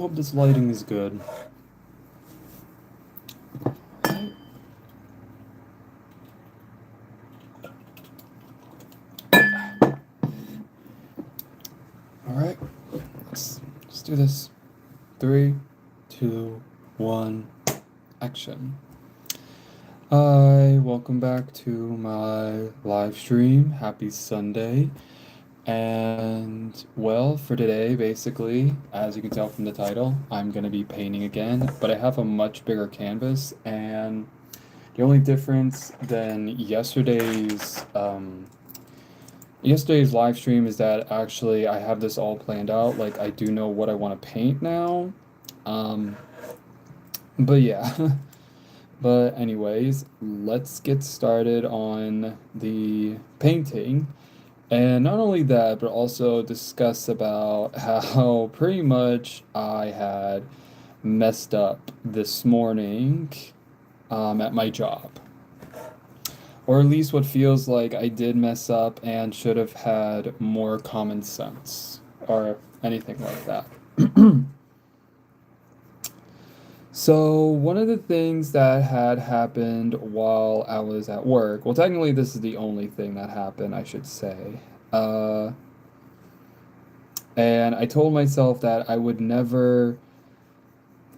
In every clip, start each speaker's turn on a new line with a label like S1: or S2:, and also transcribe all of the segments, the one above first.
S1: Hope this lighting is good. All right, let's do this. 3, 2, 1, action. Hi, welcome back to my live stream. Happy Sunday. And well, for today, basically, as you can tell from the title, I'm gonna be painting again, but I have a much bigger canvas, and the only difference than yesterday's live stream is that actually I have this all planned out. Like, I do know what I want to paint now. Um, but yeah. But anyways, let's get started on the painting. And not only that, but also discuss about how pretty much I had messed up this morning at my job. Or at least what feels like I did mess up and should have had more common sense. Or anything like that. So, one of the things that had happened while I was at work, well, technically, this is the only thing that happened, I should say. Uh, and I told myself that I would never,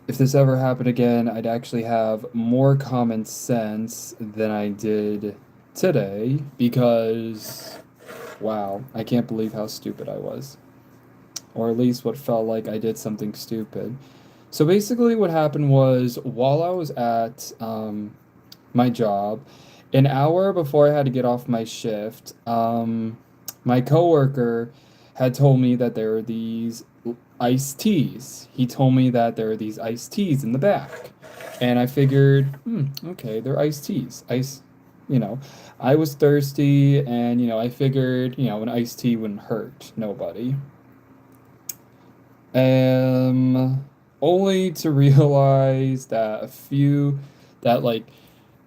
S1: if this ever happened again, I'd actually have more common sense than I did today because, wow, I can't believe how stupid I was. Or at least what felt like I did something stupid. So basically, what happened was while I was at my job, an hour before I had to get off my shift, my coworker had told me that there were these iced teas. He told me that there are these iced teas in the back. And I figured, okay, they're iced teas. You know, I was thirsty and, I figured, an iced tea wouldn't hurt nobody. Only to realize that like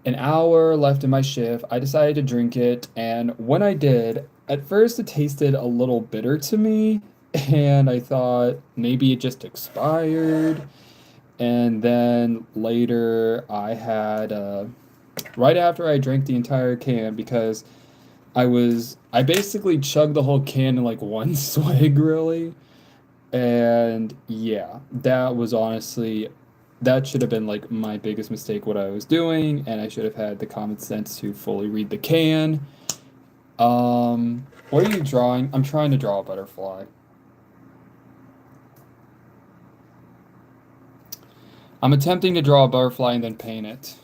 S1: an hour left in my shift, I decided to drink it, and when I did, at first it tasted a little bitter to me, and I thought maybe it just expired. And then later, right after I drank the entire can, because I basically chugged the whole can in like one swig, really. And yeah, that should have been like my biggest mistake, what I was doing, and I should have had the common sense to fully read the can. What are you drawing? I'm trying to draw a butterfly. I'm attempting to draw a butterfly and then paint it.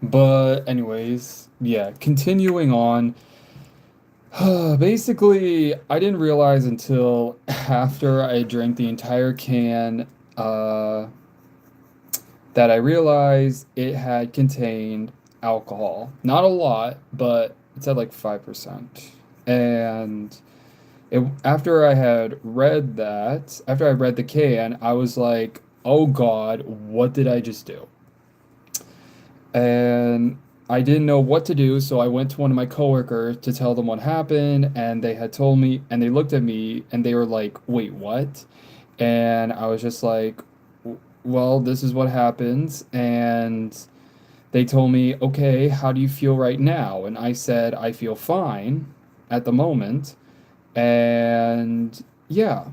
S1: But anyways, yeah, continuing on. Basically, I didn't realize until after I drank the entire can, that I realized it had contained alcohol. Not a lot, but it said like 5%. And after I read the can, I was like, oh God, what did I just do? And I didn't know what to do, so I went to one of my coworkers to tell them what happened, and they had told me, and they looked at me, and they were like, "Wait, what?" And I was just like, "Well, this is what happens." And they told me, "Okay, how do you feel right now?" And I said, "I feel fine at the moment." And yeah,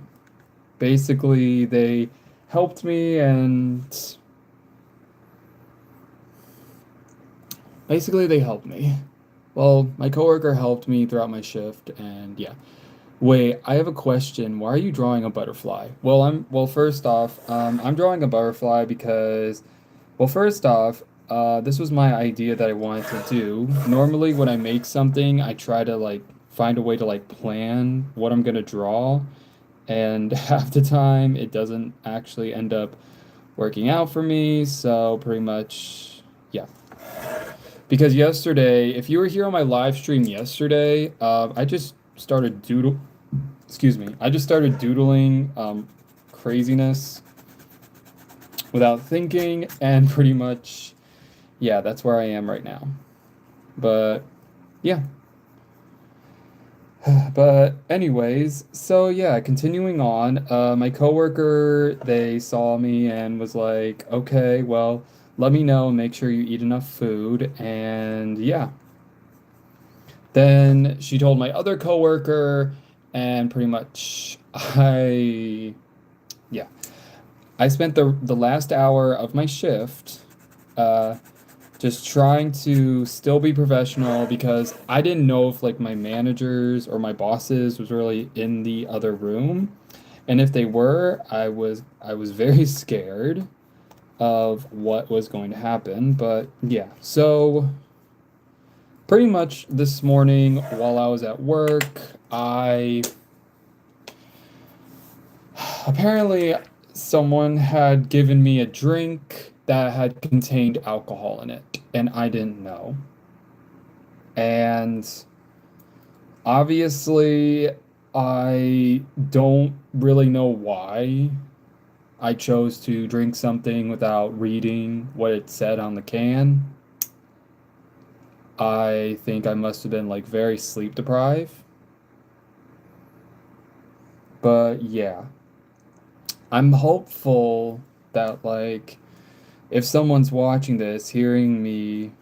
S1: basically they helped me and basically they helped me. Well, my coworker helped me throughout my shift, and yeah. Wait, I have a question. Why are you drawing a butterfly? Well, first off, I'm drawing a butterfly because, well, first off, this was my idea that I wanted to do. Normally, when I make something, I try to like find a way to like plan what I'm gonna draw, and half the time it doesn't actually end up working out for me. So pretty much, yeah. Because yesterday, if you were here on my live stream yesterday, I just started I just started doodling craziness without thinking, and pretty much, yeah, that's where I am right now. But yeah. But anyways, so yeah, continuing on, my coworker, they saw me and was like, "Okay, well, let me know and make sure you eat enough food." And yeah, then she told my other coworker, and pretty much yeah, I spent the last hour of my shift, uh, just trying to still be professional because I didn't know if like my managers or my bosses was really in the other room. And if they were, I was very scared of what was going to happen. But yeah, so pretty much this morning while I was at work, I apparently someone had given me a drink that had contained alcohol in it, and I didn't know. And obviously, I don't really know why I chose to drink something without reading what it said on the can. I think I must have been like very sleep deprived. But yeah, I'm hopeful that like if someone's watching this, hearing me.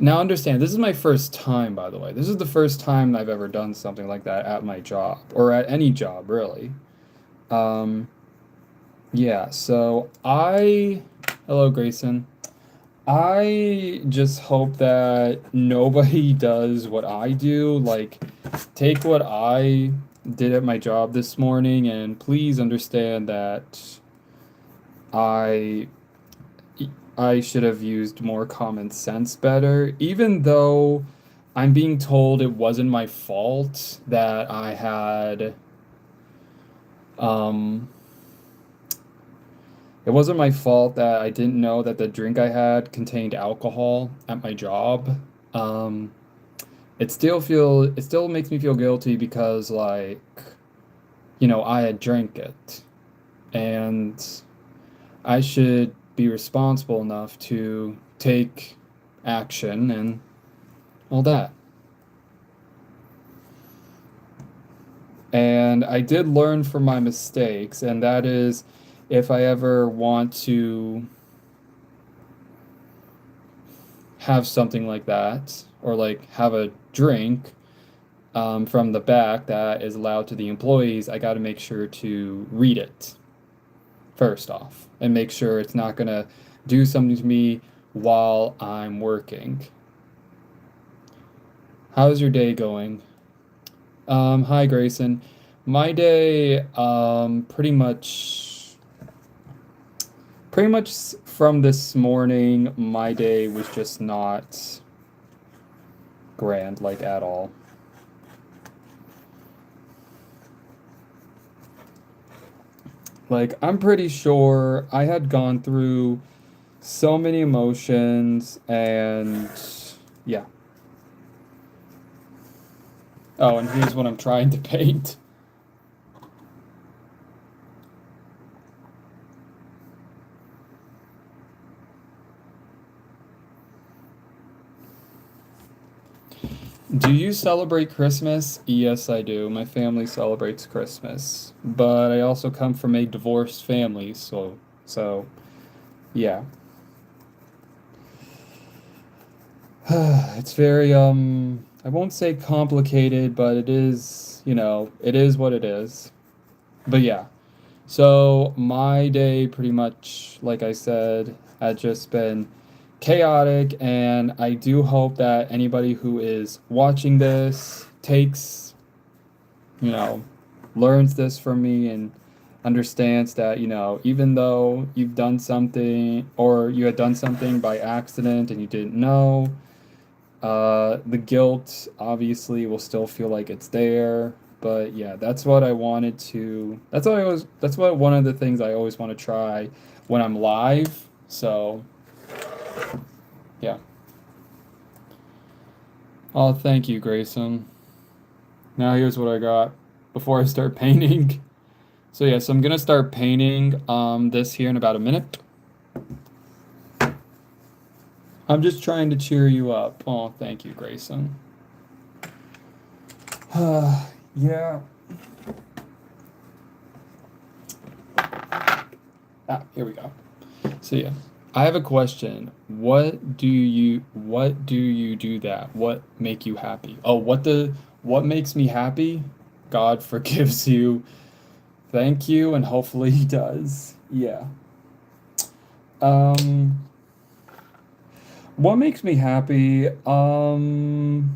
S1: Now understand, this is my first time, by the way. This is the first time I've ever done something like that at my job or at any job, really. Um, yeah, so hello, Grayson. I just hope that nobody does what I do. Like, take what I did at my job this morning, and please understand that I I should have used more common sense better, even though I'm being told it wasn't my fault that I had um it wasn't my fault that I didn't know that the drink I had contained alcohol at my job. Um, it still makes me feel guilty because like, I had drank it and I should be responsible enough to take action and all that. And I did learn from my mistakes, and that is if I ever want to have something like that or like have a drink from the back that is allowed to the employees, I got to make sure to read it first off and make sure it's not going to do something to me while I'm working. How's your day going? Hi, Grayson. My day, pretty much from this morning, my day was just not grand, like at all. Like, I'm pretty sure I had gone through so many emotions and yeah. Oh, and here's what I'm trying to paint. Do you celebrate Christmas? Yes, I do. My family celebrates Christmas, but I also come from a divorced family, so yeah. It's very I won't say complicated, but it is, it is what it is. But yeah. So my day pretty much, like I said, had just been chaotic, and I do hope that anybody who is watching this takes, you know, learns this from me and understands that, even though you've done something or you had done something by accident and you didn't know, the guilt obviously will still feel like it's there. But yeah, that's what I wanted to. That's what one of the things I always want to try when I'm live. So yeah. Oh, thank you, Grayson. Now here's what I got before I start painting. So yeah, so I'm gonna start painting this here in about a minute. I'm just trying to cheer you up. Oh, thank you, Grayson. Yeah. Here we go. So yeah, I have a question. What do you do that? What make you happy? Oh, what makes me happy? God forgives you. Thank you, and hopefully he does. Yeah. Um, what makes me happy? Hmm.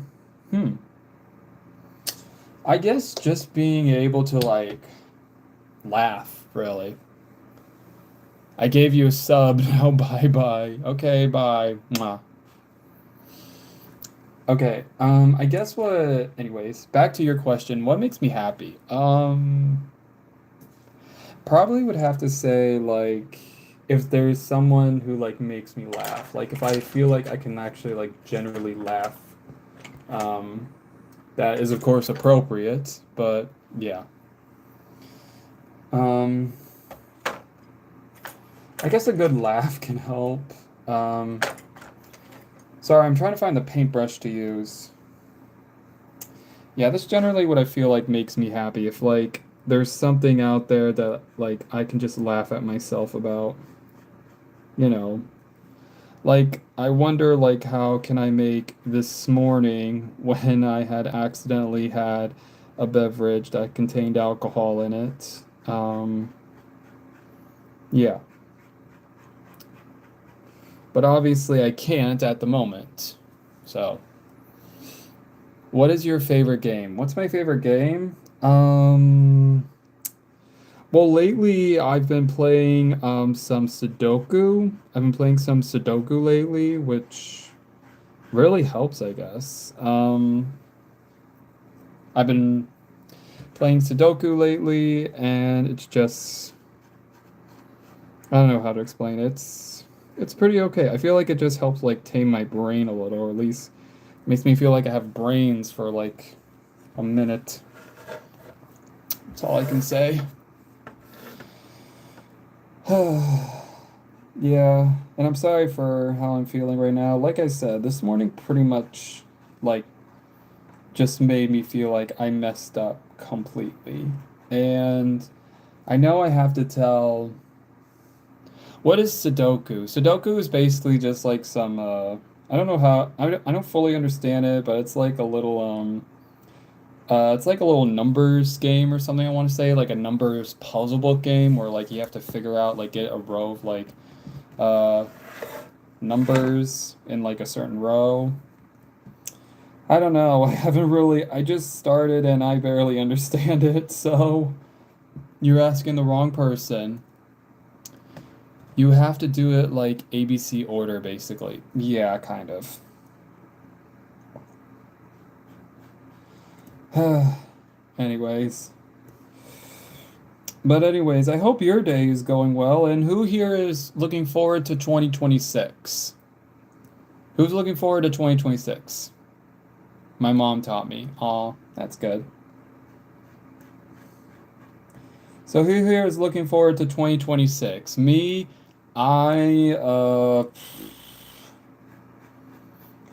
S1: I guess just being able to like laugh, really. I gave you a sub, now bye bye. Okay, bye. Mwah. Okay, I guess anyways, back to your question, what makes me happy? Probably would have to say, like, if there's someone who, like, makes me laugh. Like, if I feel like I can actually, like, generally laugh, um, that is, of course, appropriate, but yeah. Um, I guess a good laugh can help. Um, Sorry, I'm trying to find the paintbrush to use. Yeah, that's generally what I feel like makes me happy. If like there's something out there that like I can just laugh at myself about, you know. Like I wonder like how can I make this morning when I had accidentally had a beverage that contained alcohol in it. Yeah. But obviously I can't at the moment. So, what is your favorite game? What's my favorite game? Well, lately I've been playing some Sudoku. I've been playing some Sudoku lately, which really helps, I guess. I've been playing Sudoku lately, and it's just I don't know how to explain it. It's pretty okay. I feel like it just helps like tame my brain a little, or at least makes me feel like I have brains for like a minute. That's all I can say. Yeah, and I'm sorry for how I'm feeling right now. Like I said, this morning pretty much like just made me feel like I messed up completely. And I know I have to tell what is Sudoku? Sudoku is basically just like some I don't know how I don't fully understand it, but it's like a little it's like a little numbers game or something I want to say, like a numbers puzzle book game where like you have to figure out like get a row of like uh numbers in like a certain row. I don't know. I haven't really. I just started and I barely understand it, so you're asking the wrong person. You have to do it like ABC order, basically. Yeah, kind of. Anyways. But, anyways, I hope your day is going well. And who here is looking forward to 2026? Who's looking forward to 2026? My mom taught me. Aw, that's good. So who here is looking forward to 2026? Me, I oh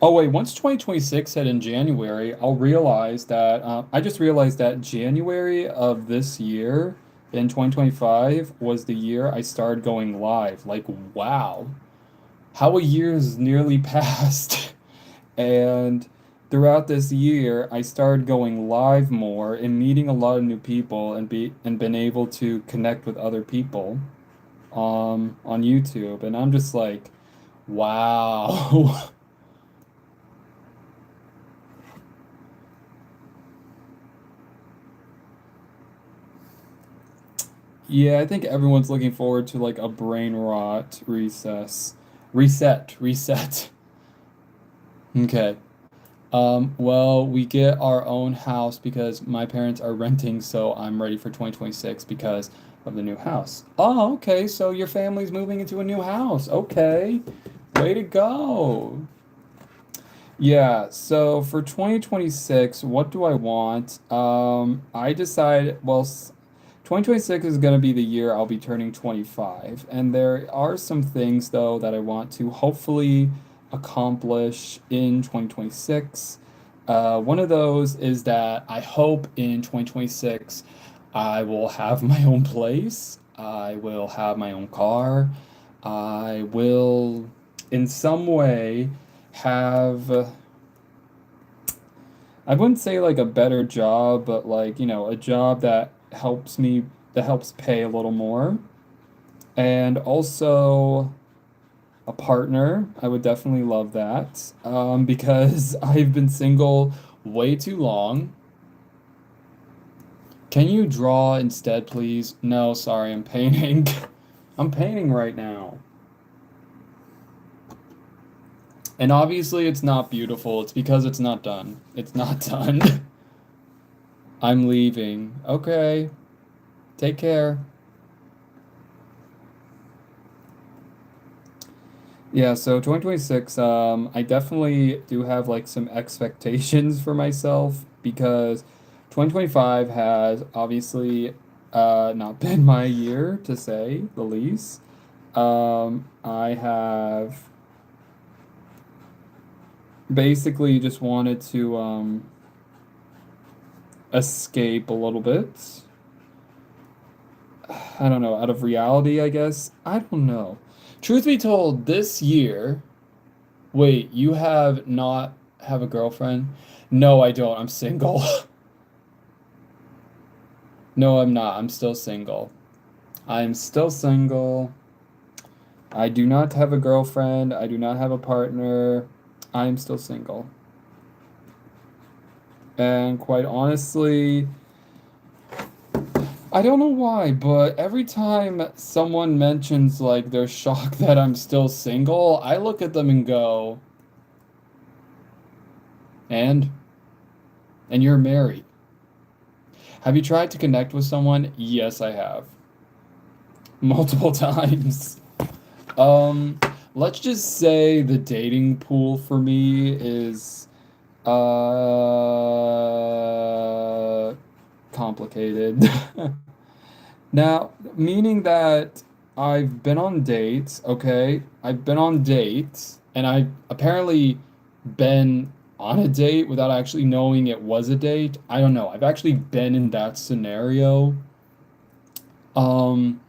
S1: wait, once 2026 hit in January, I'll realize that I just realized that January of this year in 2025 was the year I started going live. Like, wow, how a year is nearly passed. And throughout this year, I started going live more and meeting a lot of new people and been able to connect with other people on YouTube. And I'm just like, wow. Yeah, I think everyone's looking forward to like a brain rot recess. Reset. Okay. Well, we get our own house because my parents are renting, so I'm ready for 2026 because of the new house. Oh, okay, so your family's moving into a new house. Okay. Way to go. Yeah, so for 2026, what do I want? I decided, well, 2026 is going to be the year I'll be turning 25, and there are some things though that I want to hopefully accomplish in 2026. One of those is that I hope in 2026 I will have my own place. I will have my own car. I will, in some way, have, I wouldn't say like a better job, but like, a job that helps me, that helps pay a little more. And also a partner. I would definitely love that, because I've been single way too long. Can you draw instead, please? No, sorry, I'm painting. I'm painting right now. And obviously, it's not beautiful. It's because it's not done. It's not done. I'm leaving. Okay, take care. Yeah, so 2026, I definitely do have like some expectations for myself because 2025 has obviously not been my year to say the least. I have basically just wanted to escape a little bit. I don't know, out of reality, I guess. I don't know. Truth be told, this year, wait, you have not have a girlfriend? No, I don't. I'm single. No, I'm not. I'm still single. I'm still single. I do not have a girlfriend. I do not have a partner. I'm still single. And quite honestly, I don't know why, but every time someone mentions like they're shocked that I'm still single, I look at them and go, and? And you're married. Have you tried to connect with someone? Yes, I have. Multiple times. Um, let's just say the dating pool for me is uh complicated. Now, meaning that I've been on dates, okay? I've been on dates and I apparently been on a date without actually knowing it was a date. I don't know. I've actually been in that scenario. Um,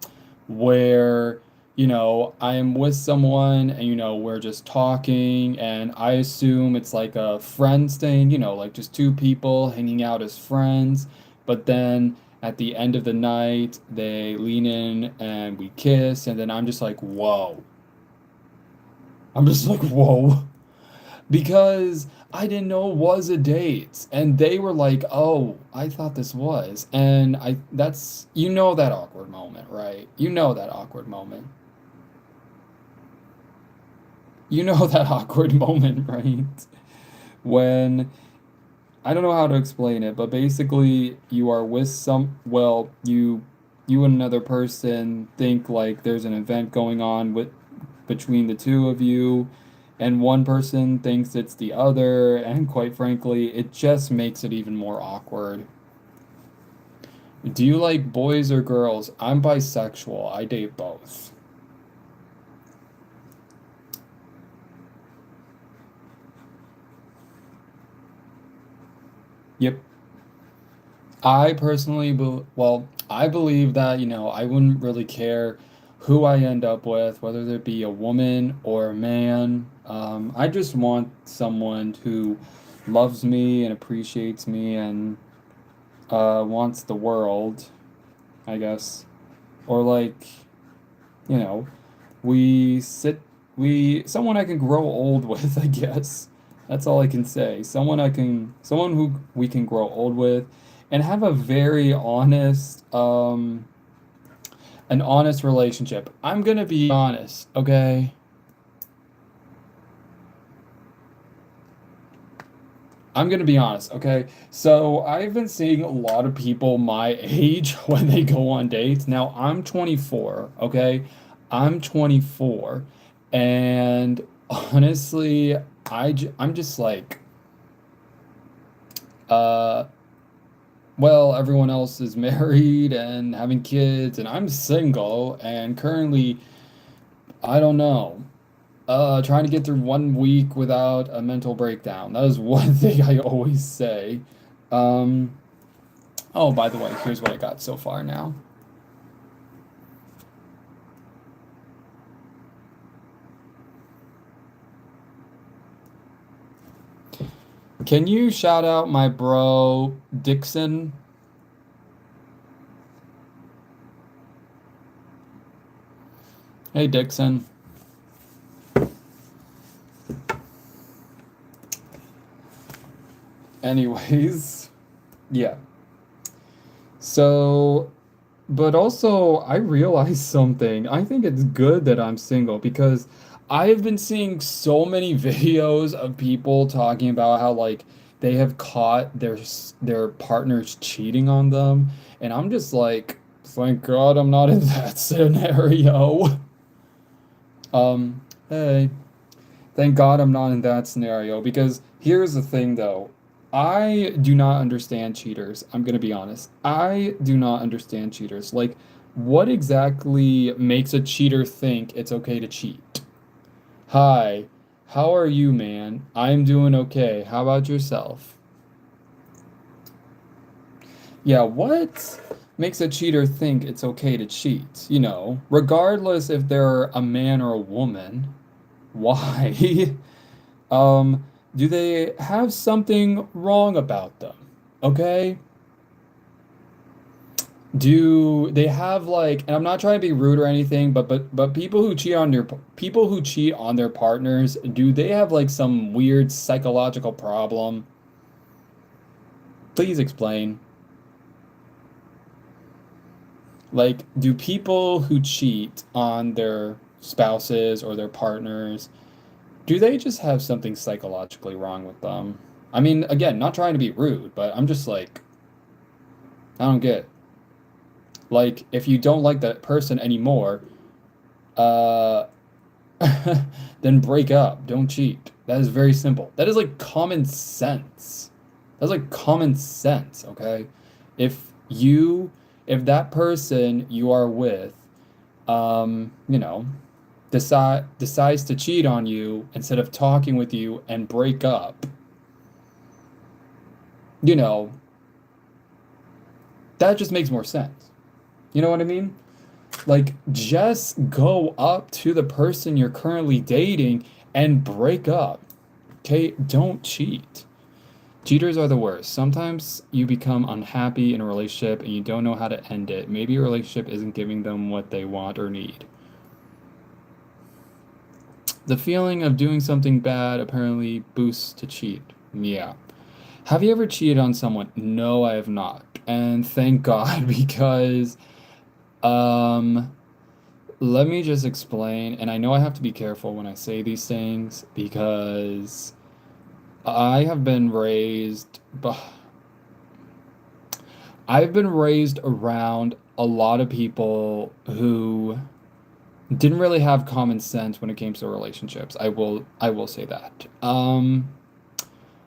S1: where, I am with someone and, we're just talking, and I assume it's like a friends thing, like just two people hanging out as friends. But then at the end of the night, they lean in and we kiss, and then I'm just like, whoa. I'm just like, whoa. Because I didn't know it was a date. And they were like, oh, I thought this was. And that awkward moment, right? You know that awkward moment. You know that awkward moment, right? When I don't know how to explain it, but basically you are with you and another person think like there's an event going on with between the two of you, and one person thinks it's the other, and quite frankly, it just makes it even more awkward. Do you like boys or girls? I'm bisexual. I date both. Yep. I believe that, I wouldn't really care who I end up with, whether it be a woman or a man. I just want someone who loves me and appreciates me and wants the world, I guess. Or like, you know, we sit, someone I can grow old with, I guess. That's all I can say. Someone who we can grow old with and have a very an honest relationship. I'm gonna be honest, okay? I'm gonna be honest, okay? So I've been seeing a lot of people my age when they go on dates. Now I'm 24, okay? I'm 24, and honestly, I'm just like, uh, well, everyone else is married and having kids, and I'm single, and currently, I don't know. Trying to get through 1 week without a mental breakdown. That is one thing I always say. Um, oh, by the way, here's what I got so far now. Can you shout out my bro Dixon? Hey, Dixon. Anyways, yeah. So, but also, I realized something. I think it's good that I'm single because I have been seeing so many videos of people talking about how like they have caught their partners cheating on them, and I'm just like, thank God I'm not in that scenario. Um, hey. Thank God I'm not in that scenario because here's the thing though. I do not understand cheaters. I'm gonna be honest. I do not understand cheaters. Like, what exactly makes a cheater think it's okay to cheat? Hi, how are you, man? I'm doing okay. How about yourself? Yeah, what makes a cheater think it's okay to cheat? Regardless if they're a man or a woman. Why? Um, do they have something wrong about them? Okay? Do they have like, and I'm not trying to be rude or anything, but people who cheat on their partners, do they have like some weird psychological problem? Please explain. Like, do people who cheat on their spouses or their partners, do they just have something psychologically wrong with them? I mean, again, not trying to be rude, but I'm just like, I don't get. Like, if you don't like that person anymore, uh, then break up. Don't cheat. That is very simple. That is like common sense. That's like common sense, okay? If you, if that person you are with, you know, decides to cheat on you instead of talking with you and break up, you know, that just makes more sense. You know what I mean? Like, just go up to the person you're currently dating and break up. Okay? Don't cheat. Cheaters are the worst. Sometimes you become unhappy in a relationship and you don't know how to end it. Maybe your relationship isn't giving them what they want or need. The feeling of doing something bad apparently boosts to cheat. Yeah. Have you ever cheated on someone? No, I have not. And thank God because um let me just explain, and I know I have to be careful when I say these things because I have been raised, I've been raised around a lot of people who didn't really have common sense when it came to relationships. I will say that. A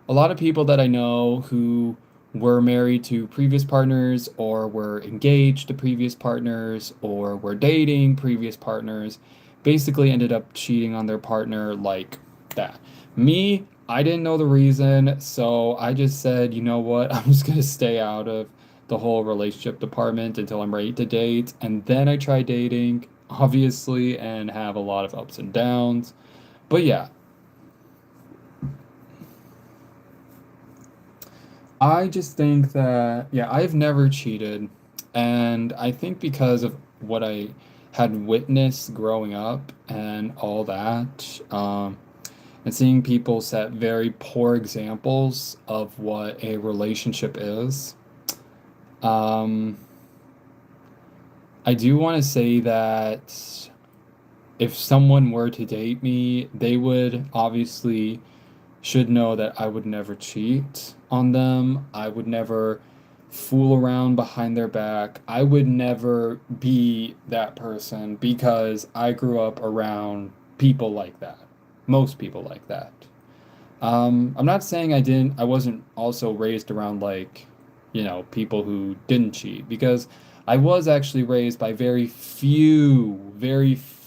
S1: lot of people that I know who were married to previous partners or were engaged to previous partners or were dating previous partners basically ended up cheating on their partner like that. Me, I didn't know the reason, so I just said, you know what, I'm just gonna stay out of the whole relationship department until I'm ready to date. And then I try dating, obviously, and have a lot of ups and downs. But yeah, I just think that, yeah, I've never cheated. And I think because of what I had witnessed growing up and all that, and seeing people set very poor examples of what a relationship is, um, I do want to say that if someone were to date me, they would obviously should know that I would never cheat on them. I would never fool around behind their back. I would never be that person because I grew up around people like that. Most people like that. I'm not saying I wasn't also raised around like, people who didn't cheat because I was actually raised by very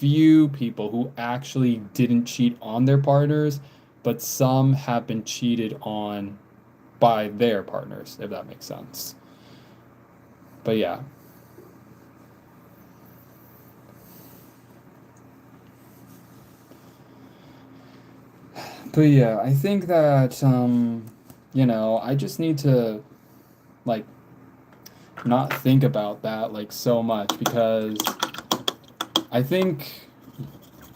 S1: few people who actually didn't cheat on their partners, but some have been cheated on by their partners, if that makes sense. But yeah. But yeah, I think that I just need to like not think about that like so much because I think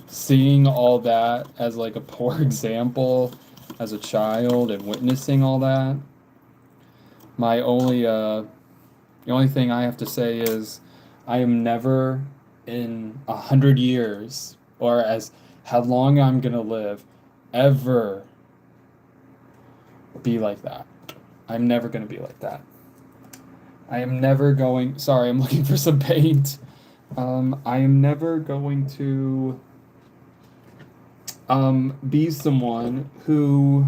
S1: seeing all that as like a poor example as a child and witnessing all that, my only the only thing I have to say is I am never in 100 years or as how long I'm gonna live ever be like that. I'm never gonna be like that. I am never going. Sorry, I'm looking for some paint. I am never going to be someone who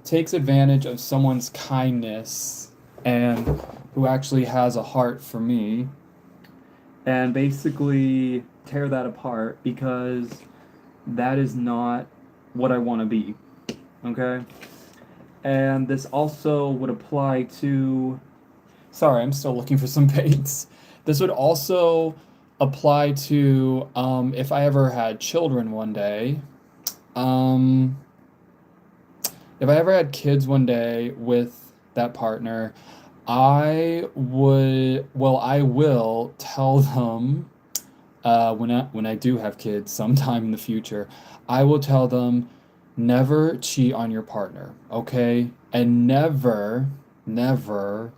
S1: takes advantage of someone's kindness and who actually has a heart for me and basically tear that apart because that is not what I want to be. Okay? And this also would apply to. Sorry, I'm still looking for some paints. This would also apply to if I ever had children one day. Um, if I ever had kids one day with that partner, I will tell them when I do have kids sometime in the future, I will tell them never cheat on your partner, okay? And never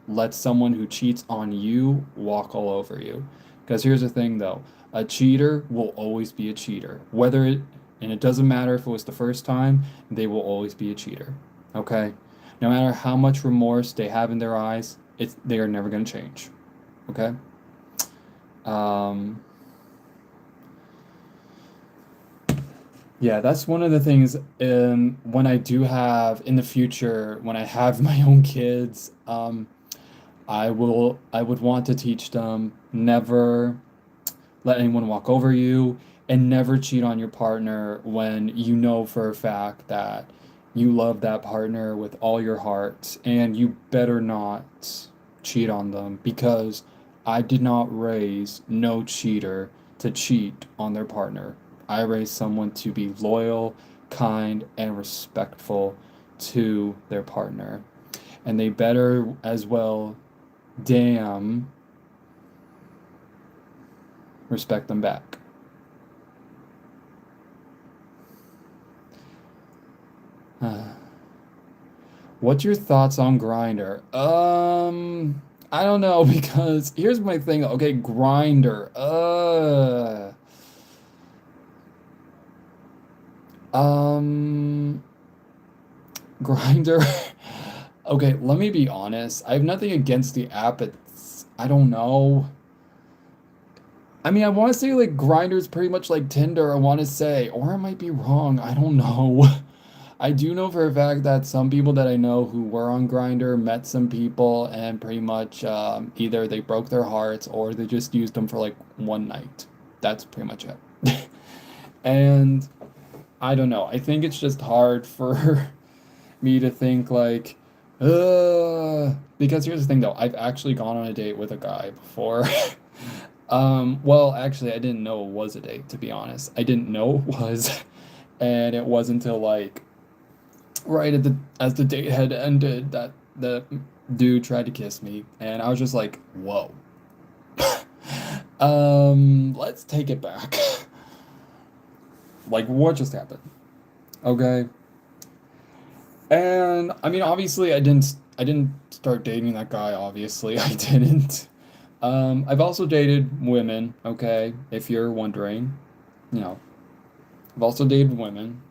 S1: let someone who cheats on you walk all over you. Because here's the thing though, a cheater will always be a cheater. And it doesn't matter if it was the first time, they will always be a cheater. Okay? No matter how much remorse they have in their eyes, they are never going to change. Okay? Um, Yeah, that's one of the things when I do have in the future, when I have my own kids, I would want to teach them never let anyone walk over you and never cheat on your partner when you know for a fact that you love that partner with all your heart and you better not cheat on them because I did not raise no cheater to cheat on their partner. I raised someone to be loyal, kind, and respectful to their partner. And they better as well, damn, respect them back. What's your thoughts on Grinder? I don't know because here's my thing. Okay, Grinder. Um, Grinder. Okay, let me be honest. I have nothing against the app. I don't know. I mean, I want to say like Grindr's pretty much like Tinder, I want to say, or I might be wrong. I don't know. I do know for a fact that some people that I know who were on Grindr met some people and pretty much either they broke their hearts or they just used them for like one night. That's pretty much it. And I don't know. I think it's just hard for me to think like, because here's the thing though, I've actually gone on a date with a guy before. Well, actually, I didn't know it was a date, to be honest. I didn't know it was, and it wasn't until like right at the as the date had ended that the dude tried to kiss me, and I was just like, whoa. Let's take it back. Like, what just happened? Okay. And I mean, obviously, I didn't start dating that guy. Obviously, I didn't. I've also dated women. Okay, if you're wondering, you know, I've also dated women.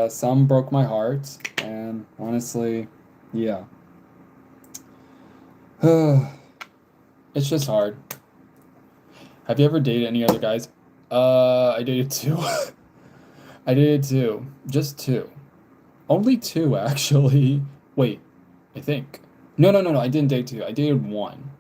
S1: Some broke my heart, and honestly, yeah, it's just hard. Have you ever dated any other guys? I dated two. I dated two, just two. Only two, actually. Wait, I think. No. I didn't date two. I dated one.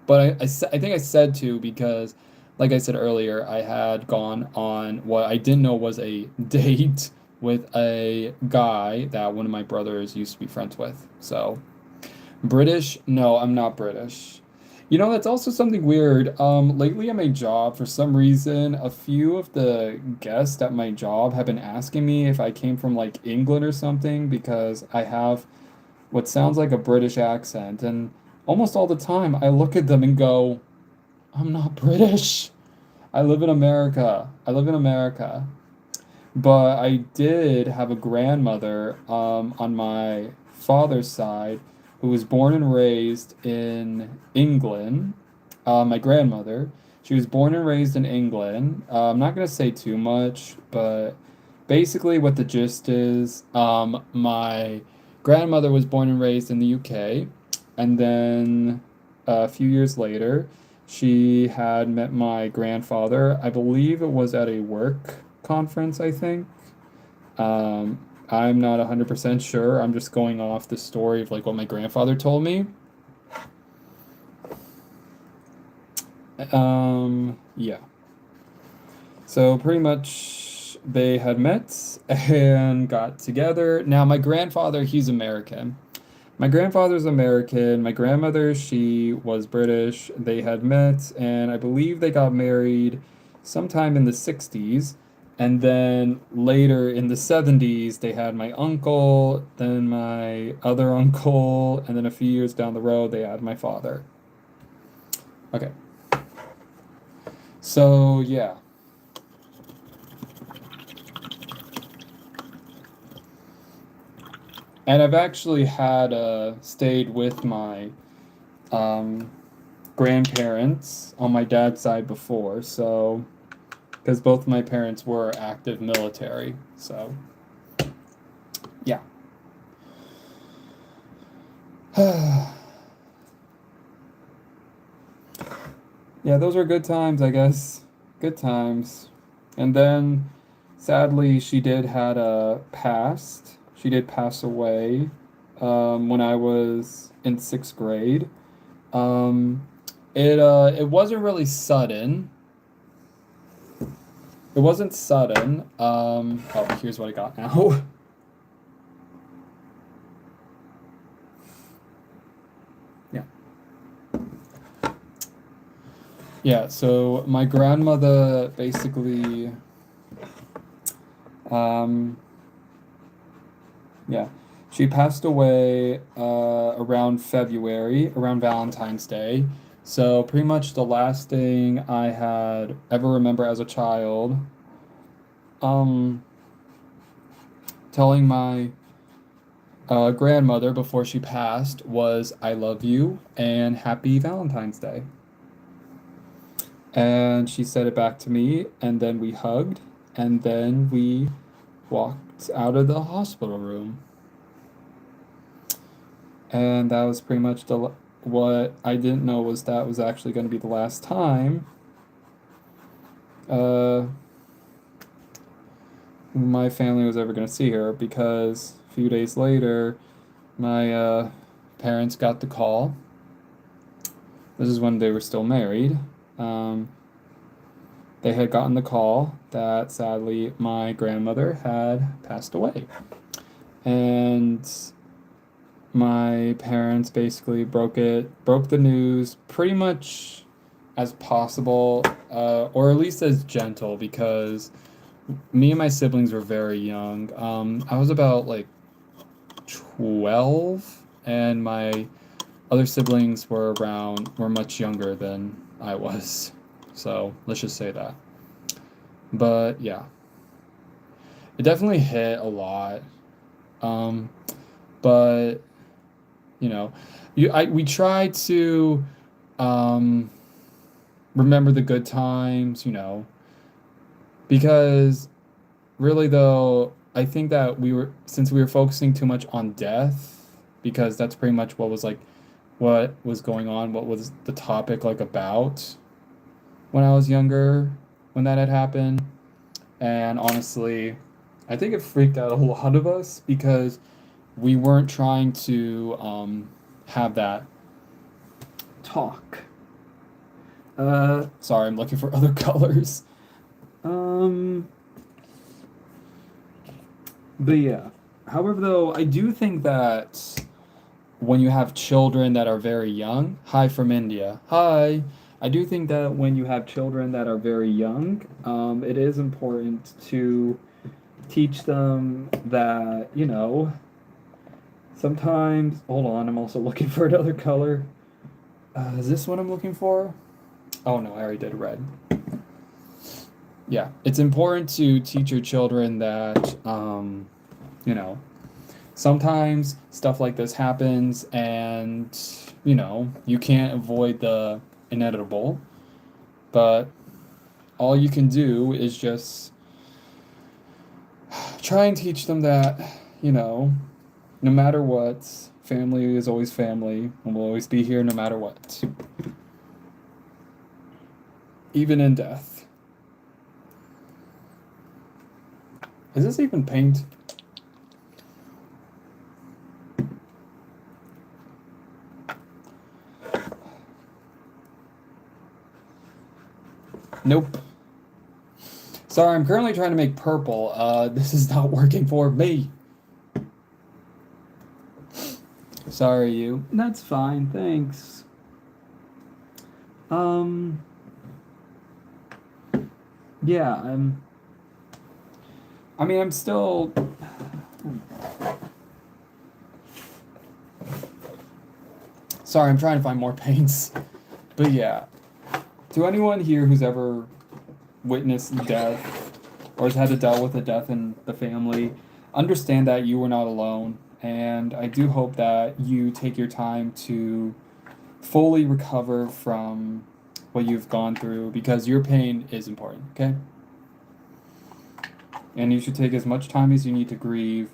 S1: But I think I said two because, like I said earlier, I had gone on what I didn't know was a date with a guy that one of my brothers used to be friends with. So, British? No, I'm not British. You know, that's also something weird. Lately at my job, for some reason, a few of the guests at my job have been asking me if I came from like England or something because I have what sounds like a British accent. And almost all the time, I look at them and go, I'm not British. I live in America. I live in America. But I did have a grandmother on my father's side who was born and raised in England. My grandmother, she was born and raised in England. I'm not going to say too much, but basically, what the gist is, my grandmother was born and raised in the UK, and then a few years later, she had met my grandfather. I believe it was at a work conference, I think. Um, I'm not 100% sure. I'm just going off the story of like what my grandfather told me. Yeah. So pretty much they had met and got together. Now my grandfather, he's American. My grandfather's American. My grandmother, she was British. They had met, and I believe they got married sometime in the 60s. And then later in the 70s, they had my uncle, then my other uncle, and then a few years down the road, they had my father. Okay. So, yeah. And I've actually had stayed with my um, grandparents on my dad's side before, so because both my parents were active military, so yeah. Yeah, those were good times, I guess. Good times. And then sadly she did had a passed. She did pass away when I was in 6th grade. Um, it wasn't really sudden. It wasn't sudden. Oh, here's what I got now. Yeah. Yeah, so my grandmother basically, um, yeah, she passed away around February, around Valentine's Day. So pretty much the last thing I had ever remember as a child, um, telling my grandmother before she passed was "I love you" and "Happy Valentine's Day." And she said it back to me, and then we hugged, and then we walked out of the hospital room. And that was pretty much what I didn't know was that was actually going to be the last time uh, my family was ever going to see her because a few days later, my parents got the call. This is when they were still married. Um, they had gotten the call that sadly my grandmother had passed away. And my parents basically broke the news pretty much as possible, or at least as gentle, because me and my siblings were very young. I was about like 12, and my other siblings were much younger than I was. So let's just say that. But yeah, it definitely hit a lot. Um, but you know, we try to um, remember the good times, because really though, I think that since we were focusing too much on death, because that's pretty much what was going on, what was the topic like about when I was younger, when that had happened. And honestly, I think it freaked out a lot of us because we weren't trying to have that talk. Sorry, I'm looking for other colors. Um, but yeah. However, though, I do think that when you have children that are very young, hi from India, hi. I do think that when you have children that are very young, it is important to teach them that, sometimes. Hold on, I'm also looking for another color. Is this what I'm looking for? Oh no, I already did red. Yeah, it's important to teach your children that, you know, sometimes stuff like this happens and, you can't avoid the inevitable, but all you can do is just try and teach them that, you know, no matter what, family is always family and will always be here no matter what, even in death. Is this even paint? Nope. Sorry, I'm currently trying to make purple. This is not working for me. Sorry, you. That's fine, thanks. Um, yeah, I'm still. Sorry, I'm trying to find more paints. But yeah, to anyone here who's ever witnessed death or has had to deal with a death in the family, understand that you were not alone. And I do hope that you take your time to fully recover from what you've gone through because your pain is important, okay? And you should take as much time as you need to grieve,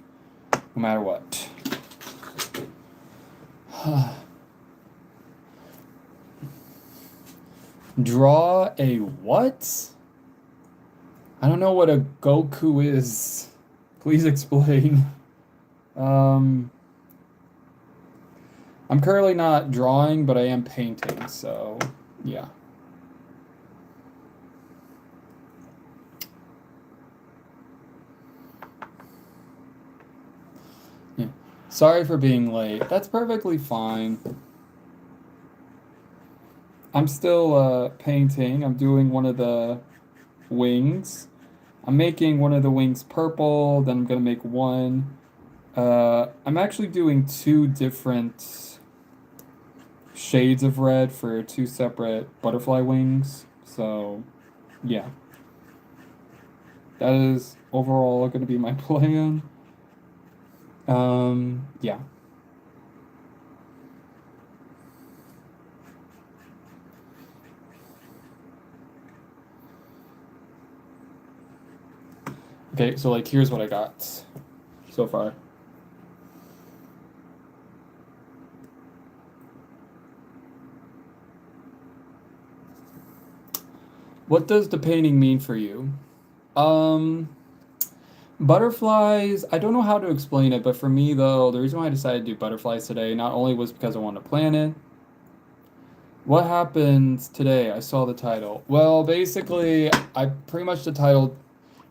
S1: no matter what. Draw a what? I don't know what a Goku is. Please explain. I'm currently not drawing, but I am painting, so yeah. Yeah. Sorry for being late. That's perfectly fine. I'm still painting. I'm doing one of the wings. I'm making one of the wings purple, then I'm gonna make one. I'm actually doing two different shades of red for two separate butterfly wings. So, yeah. That is overall gonna be my plan. Yeah. Okay, so like here's what I got so far. What does the painting mean for you? Um, Butterflies, I don't know how to explain it, but for me though, the reason why I decided to do butterflies today not only was because I wanted to plan it. What happened today? I saw the title. Well, basically, I pretty much the title.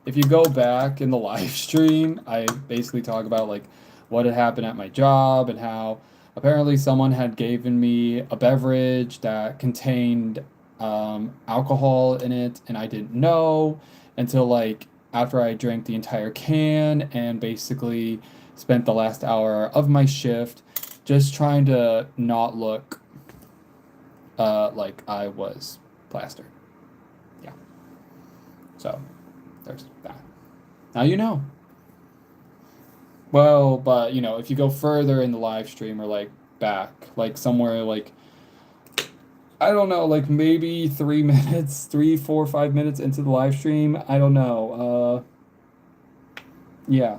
S1: If you go back in the live stream, I basically talk about like what had happened at my job and how apparently someone had given me a beverage that contained alcohol in it, and I didn't know until like after I drank the entire can and basically spent the last hour of my shift just trying to not look like I was plastered. Yeah. So there's that. Now you know. Well, but if you go further in the live stream or like back, like somewhere like I don't know, like maybe 3 minutes, 3, 4, 5 minutes into the live stream, I don't know. Yeah.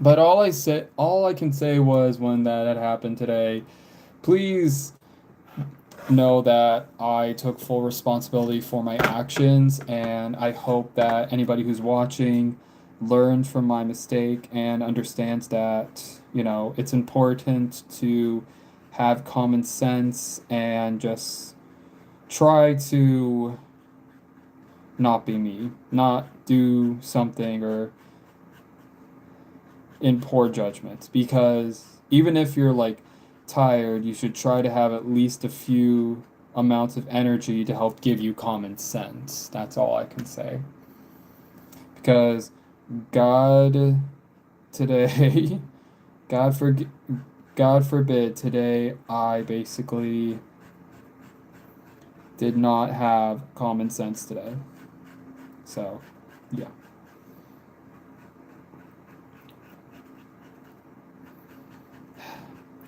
S1: But all I can say was when that had happened today, please know that I took full responsibility for my actions, and I hope that anybody who's watching learns from my mistake and understands that, it's important to have common sense and just, try to not be me, not do something or in poor judgment, because even if you're like tired, you should try to have at least a few amounts of energy to help give you common sense. That's all I can say. Because God today, God for God forbid today I basically did not have common sense today. So, yeah.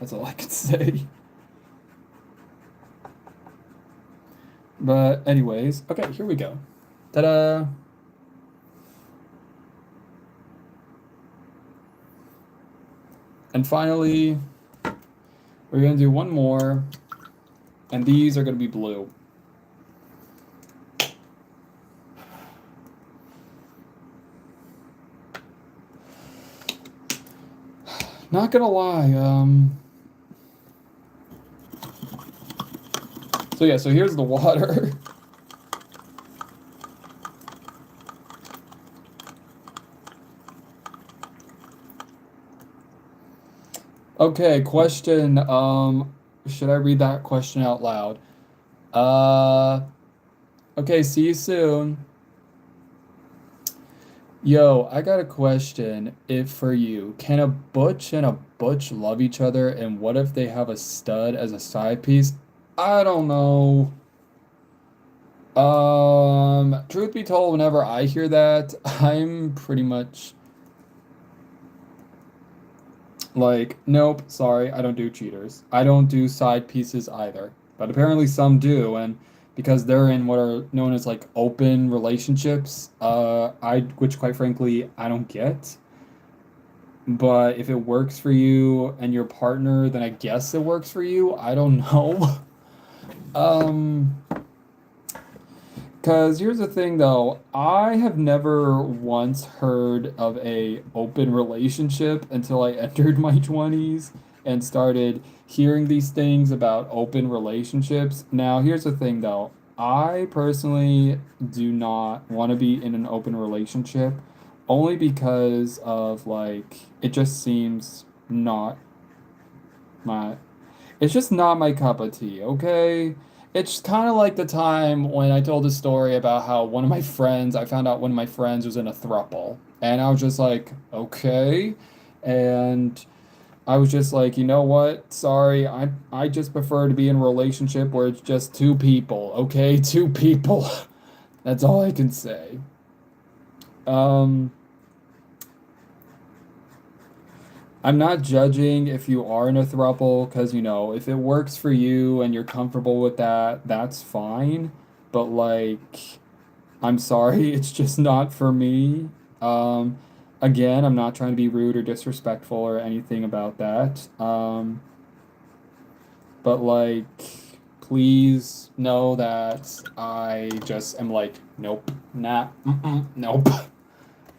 S1: That's all I can say. But anyways, okay, here we go. Ta-da! And finally, we're gonna do one more, and these are gonna be blue. Not gonna lie, so yeah, so here's the water. Okay, question, should I read that question out loud? Okay, see you soon. Yo, I got a question if for you. Can a butch and a butch love each other, and what if they have a stud as a side piece? I don't know. Truth be told, whenever I hear that, I'm pretty much like, nope, sorry, I don't do cheaters. I don't do side pieces either. But apparently some do, and because they're in what are known as like open relationships, which quite frankly I don't get. But if it works for you and your partner, then I guess it works for you. I don't know. Um, Because here's the thing though, I have never once heard of a open relationship until I entered my 20s and started hearing these things about open relationships. Now, here's the thing though, I personally do not want to be in an open relationship only because of like it just seems not my it's just not my cup of tea, okay? It's kind of like the time when I told a story about how I found out one of my friends was in a throuple. And I was just like, okay. And I was just like, you know what? Sorry, I just prefer to be in a relationship where it's just two people, okay? Two people. That's all I can say. Um, I'm not judging if you are in a throuple, because, if it works for you and you're comfortable with that, that's fine. But, like, I'm sorry, it's just not for me. Um, Again, I'm not trying to be rude or disrespectful or anything about that. But, like, please know that I just am like, nope, nah, nope.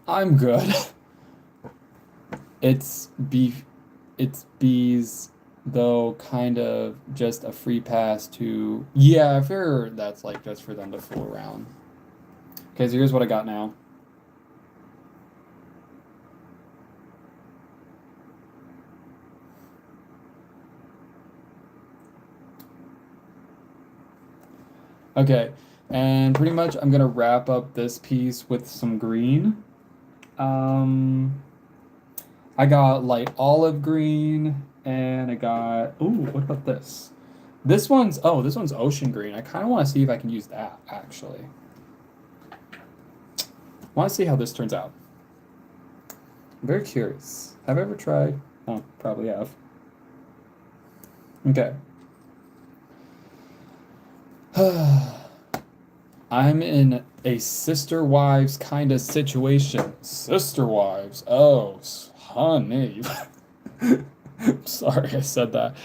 S1: I'm good. It's beef. It's bees, though, kind of just a free pass to. Yeah, I figure that's like just for them to fool around. Okay, so here's what I got now. Okay, and pretty much I'm gonna wrap up this piece with some green. Um, I got light olive green, and I got. Ooh, what about this? This one's ocean green. I kind of want to see if I can use that actually. I want to see how this turns out. I'm very curious. Have I ever tried? Oh, probably have. Okay. I'm in a sister wives kind of situation. Sister wives. Oh, honey. Sorry I said that.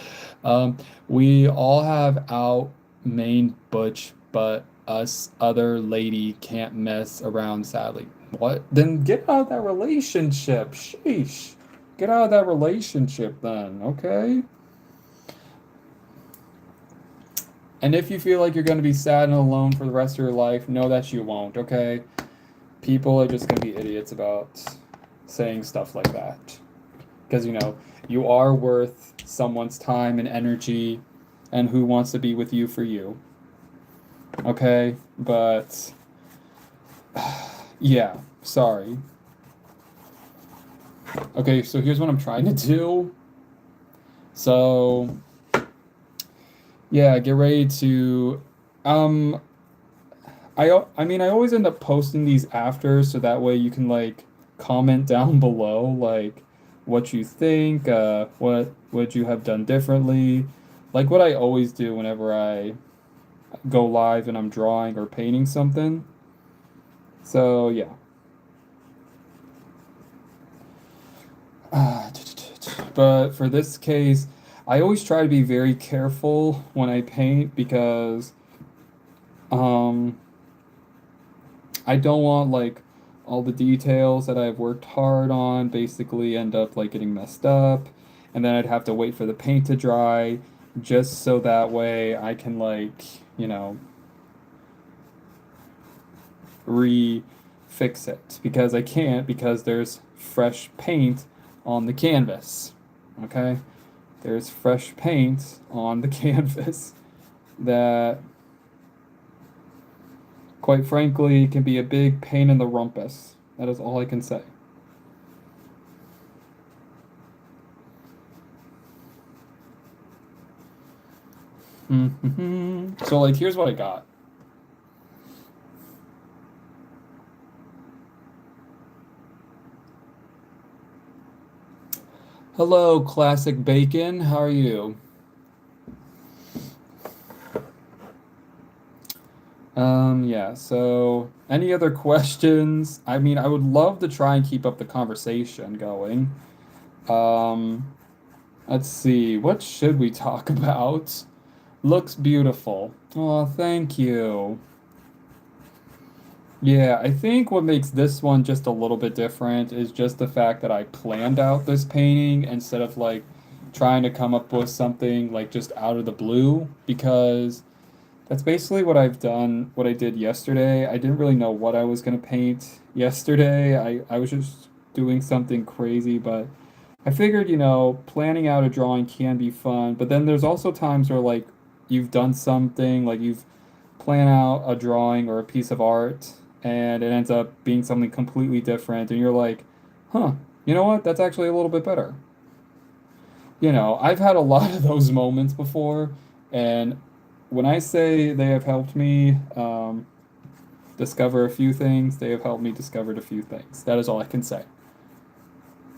S1: Um, we all have out main butch, but us other lady can't mess around, sadly. What? Then get out of that relationship. Sheesh. Get out of that relationship then, okay? And if you feel like you're going to be sad and alone for the rest of your life, know that you won't, okay? People are just going to be idiots about saying stuff like that. Because, you are worth someone's time and energy, and who wants to be with you for you. Okay? But, yeah, sorry. Okay, so here's what I'm trying to do. So, yeah, get ready to. Um, I mean, I always end up posting these after, so that way you can like comment down below, like what you think, what would you have done differently, like what I always do whenever I go live and I'm drawing or painting something. So yeah. But for this case, I always try to be very careful when I paint because um I don't want like all the details that I've worked hard on basically end up like getting messed up, and then I'd have to wait for the paint to dry just so that way I can like, re-fix it because I can't because there's fresh paint on the canvas. Okay? There's fresh paint on the canvas that quite frankly can be a big pain in the rumpus. That is all I can say. So like here's what I got. Hello, Classic Bacon. How are you? Yeah, so any other questions? I mean, I would love to try and keep up the conversation going. Um, let's see, what should we talk about? Looks beautiful. Oh, thank you. Yeah, I think what makes this one just a little bit different is just the fact that I planned out this painting instead of like trying to come up with something like just out of the blue because that's basically what I've done, what I did yesterday. I didn't really know what I was going to paint yesterday. I was just doing something crazy, but I figured, planning out a drawing can be fun, but then there's also times where like you've done something, like you've planned out a drawing or a piece of art and it ends up being something completely different and you're like, "Huh, you know what? That's actually a little bit better." I've had a lot of those moments before, and when I say they have helped me discover a few things, they have helped me discover a few things. That is all I can say.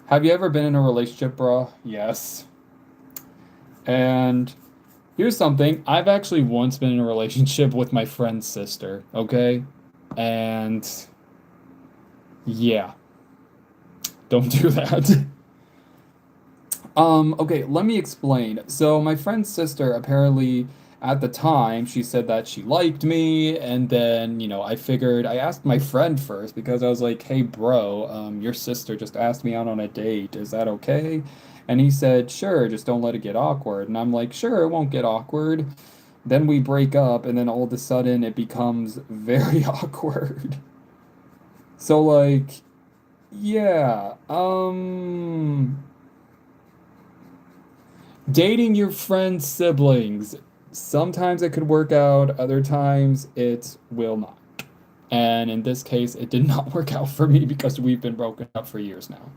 S1: Have you ever been in a relationship, bro? Yes. And here's something. I've actually once been in a relationship with my friend's sister, okay? And yeah, don't do that. Okay, let me explain. So my friend's sister apparently at the time she said that she liked me, and then, I figured I asked my friend first because I was like, "Hey bro, your sister just asked me out on a date. Is that okay?" And he said, "Sure, just don't let it get awkward." And I'm like, "Sure, it won't get awkward." Then we break up, and then all of a sudden it becomes very awkward. So like, yeah, dating your friend's siblings. Sometimes it could work out, other times it will not. And in this case, it did not work out for me because we've been broken up for years now.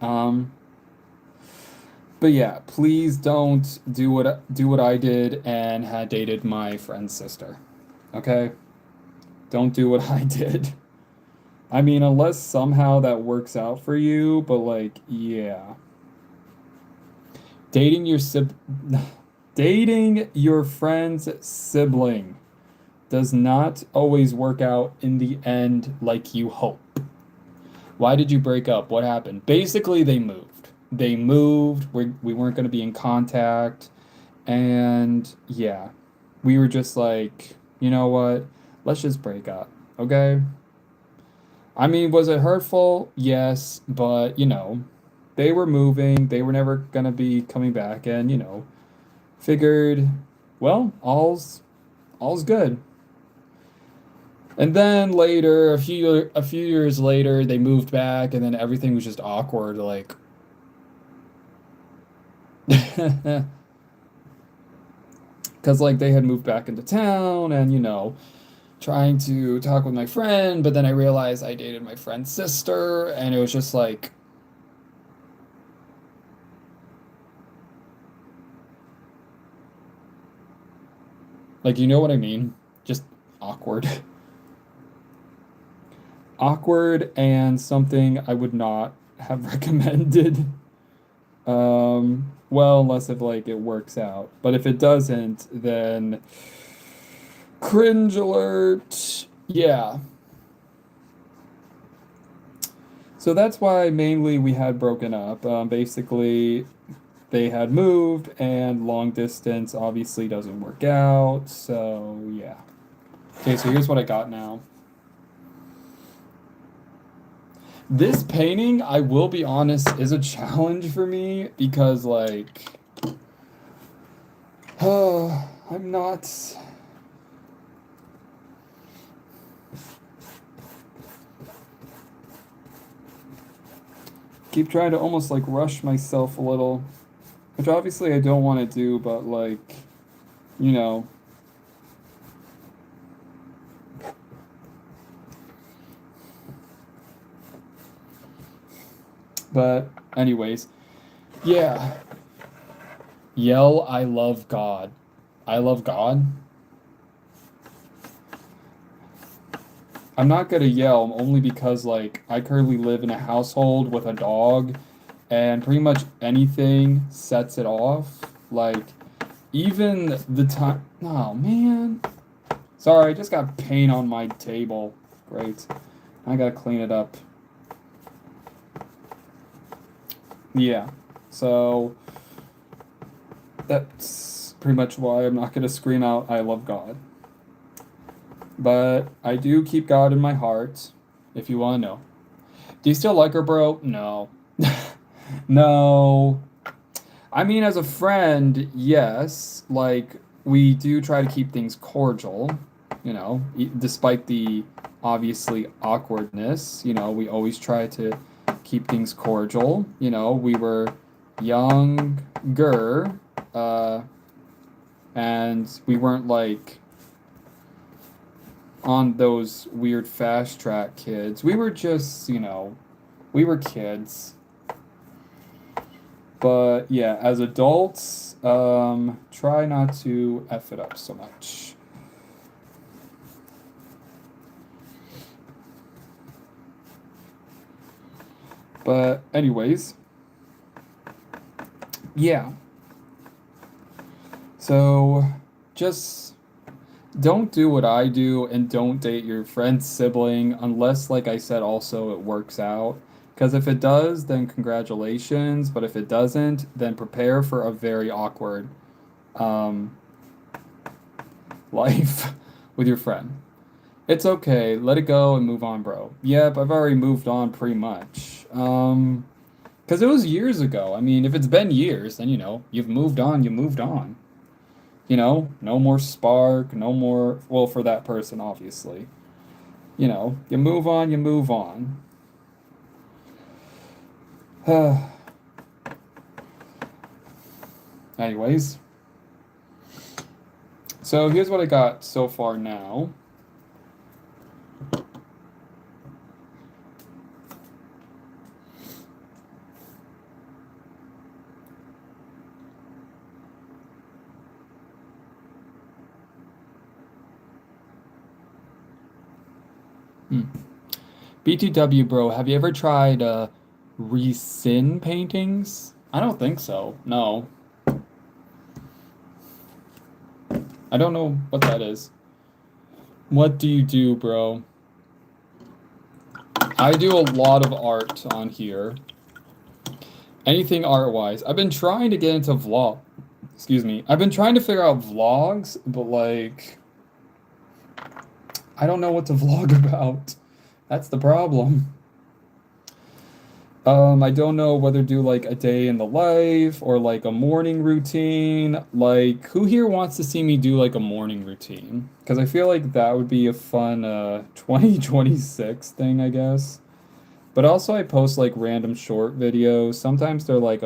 S1: Um, but yeah, please don't do what I did and had dated my friend's sister. Okay? Don't do what I did. I mean, unless somehow that works out for you, but like, yeah. Dating your sib dating your friend's sibling does not always work out in the end like you hope. Why did you break up? What happened? Basically, they moved. They moved. We weren't going to be in contact. And yeah, we were just like, you know what? Let's just break up. Okay? I mean, was it hurtful? Yes, but they were moving. They were never going to be coming back. And, figured well, all's good. And then later, a few years later, they moved back, and then everything was just awkward. Like, because like they had moved back into town, and trying to talk with my friend, but then I realized I dated my friend's sister, and it was just like you know what I mean? Just awkward. Awkward and something I would not have recommended. Well, unless if like it works out. But if it doesn't, then cringe alert. Yeah. So that's why mainly we had broken up. Basically, they had moved, and long distance obviously doesn't work out. So, yeah. Okay, so here's what I got now. This painting, I will be honest, is a challenge for me because, like, I'm not. Keep trying to almost like rush myself a little, which obviously I don't want to do, but like, you know. But, anyways, yeah. Yell, I love God. I love God. I'm not gonna yell only because, like, I currently live in a household with a dog, and pretty much anything sets it off. Like, even the time. Oh, man. Sorry, I just got paint on my table. Great. I gotta clean it up. Yeah. So, that's pretty much why I'm not gonna scream out, I love God. But I do keep God in my heart, if you wanna know. Do you still like her, bro? No. No. I mean, as a friend, yes. Like, we do try to keep things cordial, despite the obviously awkwardness. We always try to keep things cordial. We were younger, uh, and we weren't like on those weird fast track kids. We were just, we were kids. But yeah, as adults, try not to F it up so much. But anyways, yeah. So just don't do what I do and don't date your friend's sibling unless, like I said, also it works out. Because if it does, then congratulations. But if it doesn't, then prepare for a very awkward um, life with your friend. It's okay. Let it go and move on, bro. Yep, I've already moved on pretty much. Because it was years ago. I mean, if it's been years, then you've moved on, you moved on. No more spark, no more, well, for that person, obviously. You move on, you move on. Anyways, so here's what I got so far now. BTW, bro, have you ever tried resin paintings? I don't think so. No. I don't know what that is. What do you do, bro? I do a lot of art on here. Anything art-wise. I've been trying to get into vlog. Excuse me. I've been trying to figure out vlogs, but like I don't know what to vlog about. That's the problem. I don't know whether to do like a day in the life or like a morning routine. Like, who here wants to see me do like a morning routine? Because I feel like that would be a fun 2026 thing, I guess. But also I post like random short videos. Sometimes they're like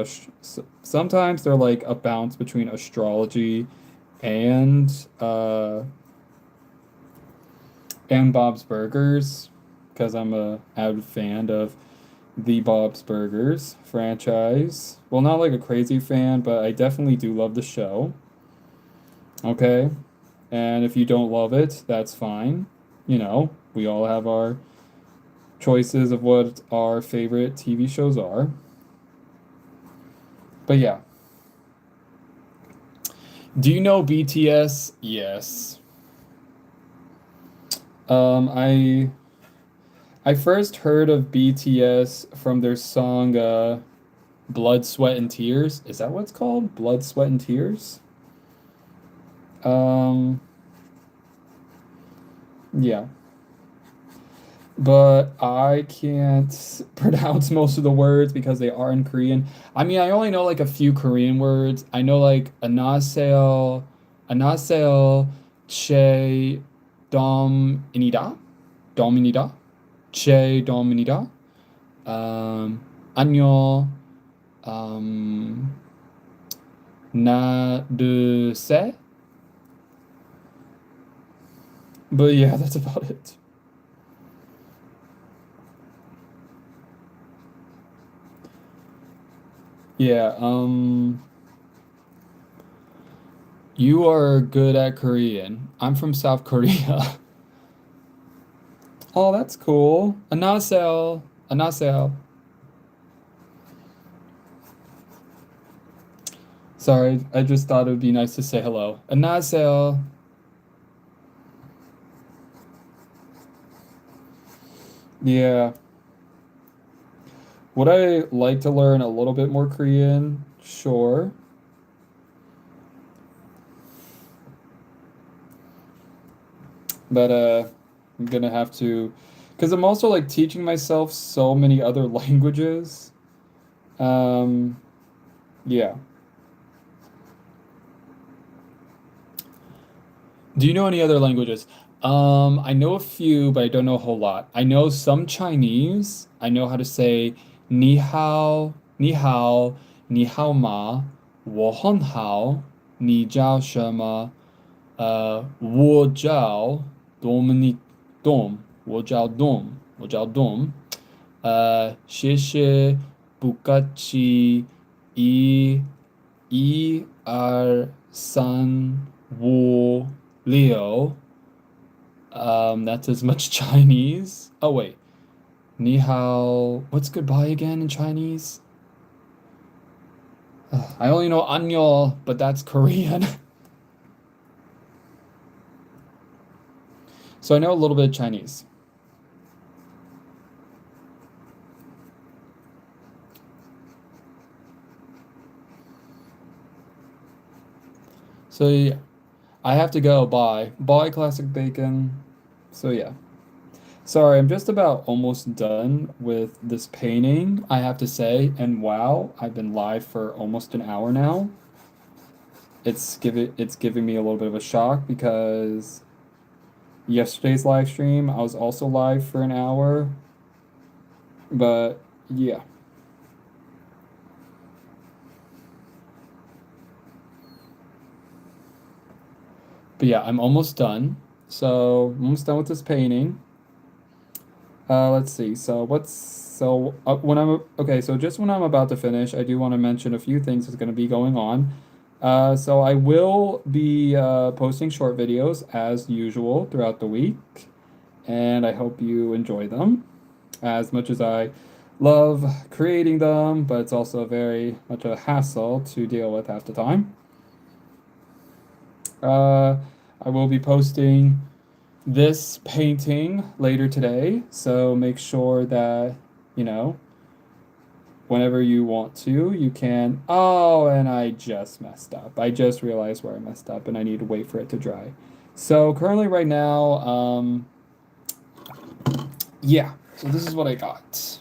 S1: sometimes they're like a bounce between astrology and uh and Bob's Burgers because I'm a avid fan of the Bob's Burgers franchise. Well, not like a crazy fan, but I definitely do love the show. Okay? And if you don't love it, that's fine. You know, we all have our choices of what our favorite TV shows are. But yeah. Do you know BTS? Yes. I first heard of BTS from their song Blood, Sweat and Tears. Is that what it's called? Blood, Sweat and Tears? Um yeah. But I can't pronounce most of the words because they are in Korean. I mean, I only know like a few Korean words. I know like 안녕하세요, 안녕하세요, 제 dom입니다, dom입니다, 제 dom입니다. 안녕, um, 나르세. But yeah, that's about it. Yeah, you are good at Korean. I'm from South Korea. Oh, that's cool. 안녕하세요. 안녕하세요. Sorry, I just thought it would be nice to say hello. 안녕하세요. Yeah. Would I like to learn a little bit more Korean? Sure. But I'm gonna have to, because I'm also like teaching myself so many other languages. Um, yeah. Do you know any other languages? I know a few, but I don't know a whole lot. I know some Chinese. I know how to say ni hao, ni hao ma, wo hon hao, ni jiao shema, 我叫 Dominic Dom，我叫 Dom，谢谢不客气，1、2、3、5、6。That's as much Chinese. Oh wait, ni hao. What's goodbye again in Chinese? I only know annyeong, but that's Korean. So I know a little bit of Chinese. So yeah, I have to go. Bye. Bye, Classic Bacon. So yeah. Sorry, I'm just about almost done with this painting, I have to say. And wow, I've been live for almost an hour now. It's giving me a little bit of a shock because yesterday's live stream, I was also live for an hour. But yeah. But yeah, I'm almost done. So I'm almost done with this painting. Let's see. When I'm okay, so just when I'm about to finish, I do want to mention a few things that's going to be going on. So I will be posting short videos as usual throughout the week, and I hope you enjoy them as much as I love creating them, but it's also very much a hassle to deal with half the time. Uh, I will be posting this painting later today, so make sure that, you know, whenever you want to, you can. Oh, and I just messed up. I just realized where I messed up and I need to wait for it to dry. So currently right now, yeah, so this is what I got.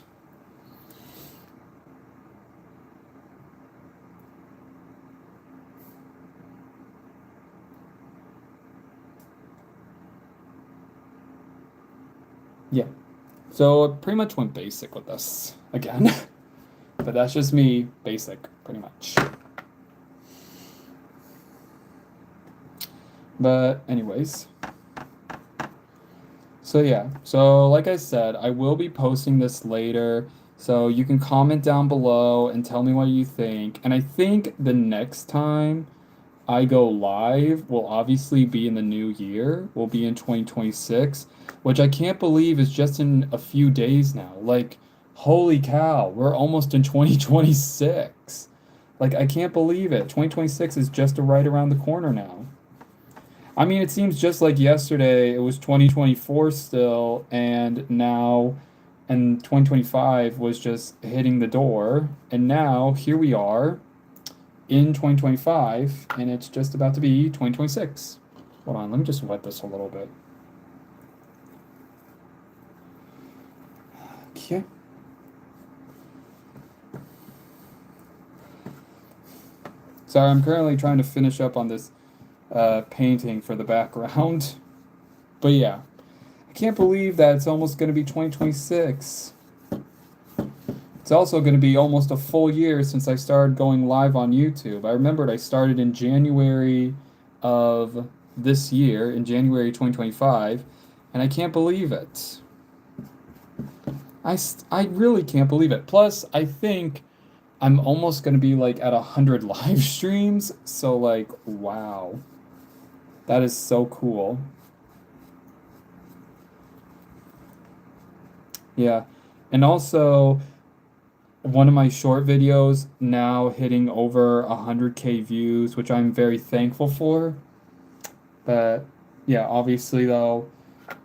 S1: Yeah. So I pretty much went basic with this again. But that's just me, basic, pretty much. But anyways. So yeah. So like I said, I will be posting this later. So you can comment down below and tell me what you think. And I think the next time I go live will obviously be in the new year. Will be in 2026, which I can't believe is just in a few days now. Like, holy cow, we're almost in 2026. Like, I can't believe it. 2026 is just right around the corner now. I mean, it seems just like yesterday it was 2024 still, and now, and 2025 was just hitting the door, and now here we are in 2025, and it's just about to be 2026. Hold on, let me just wet this a little bit. Okay. Sorry, I'm currently trying to finish up on this painting for the background. But yeah, I can't believe that it's almost going to be 2026. It's also going to be almost a full year since I started going live on YouTube. I remembered I started in January of this year, in January 2025, and I can't believe it. I really can't believe it. Plus, I think I'm almost going to be like at 100 live streams, so like, wow. That is so cool. Yeah. And also, one of my short videos now hitting over 100K views, which I'm very thankful for. But yeah, obviously though,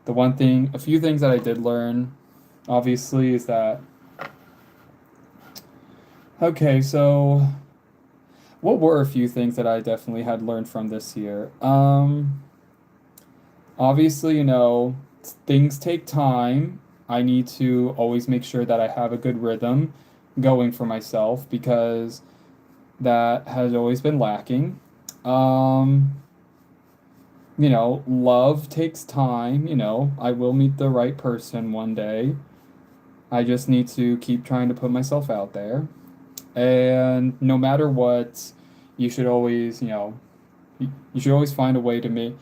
S1: a few things that I did learn, obviously, is that, okay, so what were a few things that I definitely had learned from this year? Obviously, things take time. I need to always make sure that I have a good rhythm going for myself because that has always been lacking. Um, love takes time, I will meet the right person one day. I just need to keep trying to put myself out there. And no matter what, you should always, you should always find a way to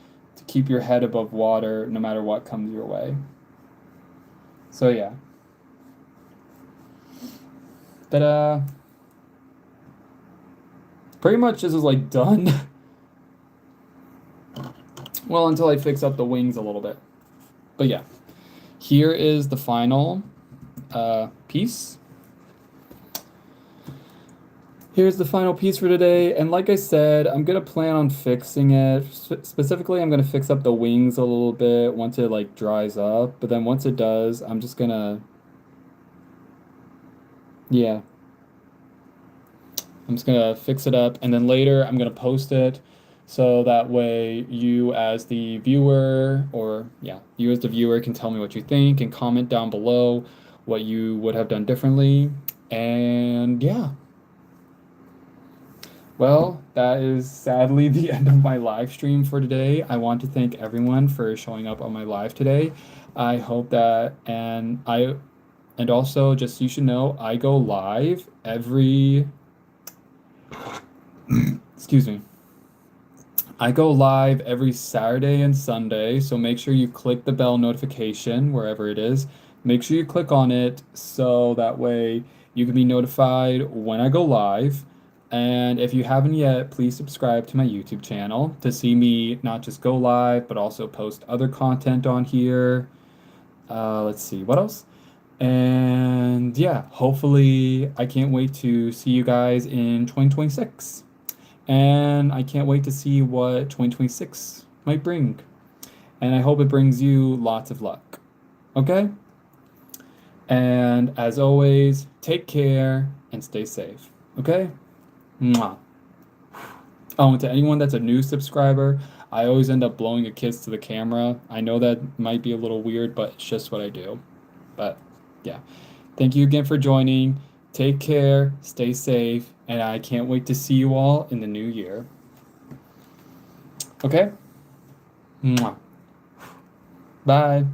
S1: keep your head above water no matter what comes your way. So yeah. Ta-da! Pretty much this is like done. Well, until I fix up the wings a little bit. But yeah. Here is the final piece. Here's the final piece for today, and like I said, I'm gonna plan on fixing it. Specifically, I'm gonna fix up the wings a little bit once it like dries up, but then once it does, I'm just gonna, yeah, I'm just gonna fix it up, and then later I'm gonna post it, so that way you as the viewer, or yeah, you as the viewer can tell me what you think and comment down below what you would have done differently, and yeah. Well, that is sadly the end of my live stream for today. I want to thank everyone for showing up on my live today. I hope that, and also just so you should know, I go live every, excuse me. I go live every Saturday and Sunday, so make sure you click the bell notification wherever it is. Make sure you click on it so that way you can be notified when I go live. And if you haven't yet, please subscribe to my YouTube channel to see me not just go live, but also post other content on here. Let's see, what else? And yeah, hopefully, I can't wait to see you guys in 2026. And I can't wait to see what 2026 might bring. And I hope it brings you lots of luck. Okay? And as always, take care and stay safe. Okay? Mwah. Oh, and to anyone that's a new subscriber, I always end up blowing a kiss to the camera. I know that might be a little weird, but it's just what I do. But yeah. Thank you again for joining. Take care, stay safe, and I can't wait to see you all in the new year. Okay? Mwah. Bye.